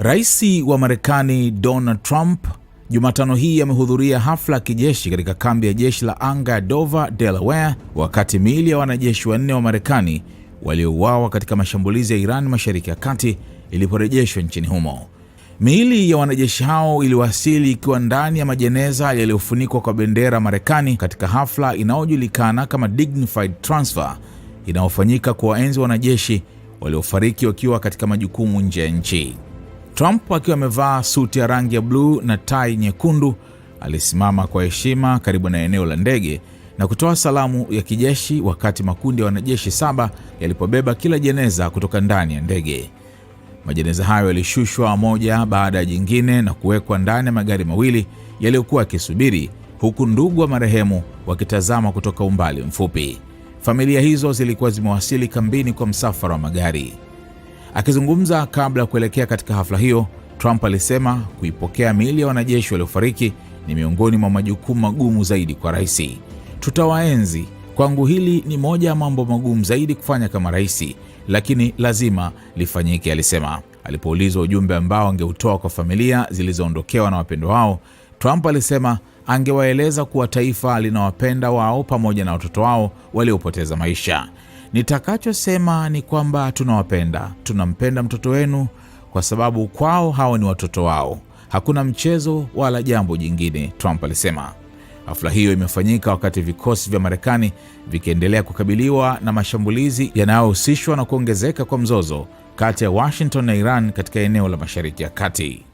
Rais wa Marekani Donald Trump Jumatano hii amehudhuria hafla ya kijeshi katika kambi ya jeshi la anga ya Dover, Delaware, wakati miili ya wanajeshi 4 wa Marekani waliouawa katika mashambulizi ya Iran Mashariki ya Kati iliporejeshwa nchini humo. Miili ya wanajeshi hao iliwasili ikiwa ndani ya majeneza yaliyofunikwa kwa bendera Marekani katika hafla inayojulikana kama Dignified Transfer inayofanyika kuwaenzi wanajeshi waliofariki wakiwa katika majukumu nje ya nchi. Trump akiwa amevaa suti ya rangi ya bluu na tai nyekundu alisimama kwa heshima karibu na eneo la ndege na kutoa salamu ya kijeshi wakati makundi ya wanajeshi 7 yalipobeba kila jeneza kutoka ndani ya ndege. Majeneza hayo yalishushwa moja baada ya jingine na kuwekwa ndani ya magari mawili yaliyokuwa yakisubiri, huku ndugu wa marehemu wakitazama kutoka umbali mfupi. Familia hizo zilikuwa zimewasili kambini kwa msafara wa magari. Akizungumza kabla ya kuelekea katika hafla hiyo, Trump alisema kuipokea miili ya wanajeshi waliofariki ni miongoni mwa majukumu magumu zaidi kwa rais. Tutawaenzi. Kwangu hili ni moja ya mambo magumu zaidi kufanya kama rais, lakini lazima lifanyike, alisema. Alipoulizwa ujumbe ambao angeutoa kwa familia zilizoondokewa na wapendwa wao, Trump alisema angewaeleza kuwa taifa linawapenda wao pamoja na watoto wao waliopoteza maisha. Nitakachosema ni kwamba tunawapenda, tunampenda mtoto wenu kwa sababu kwao hao ni watoto wao. Hakuna mchezo wala jambo jingine, Trump alisema. Hafla hiyo imefanyika wakati vikosi vya Marekani vikiendelea kukabiliwa na mashambulizi yanayohusishwa na kuongezeka kwa mzozo kati ya Washington na Iran katika eneo la Mashariki ya Kati.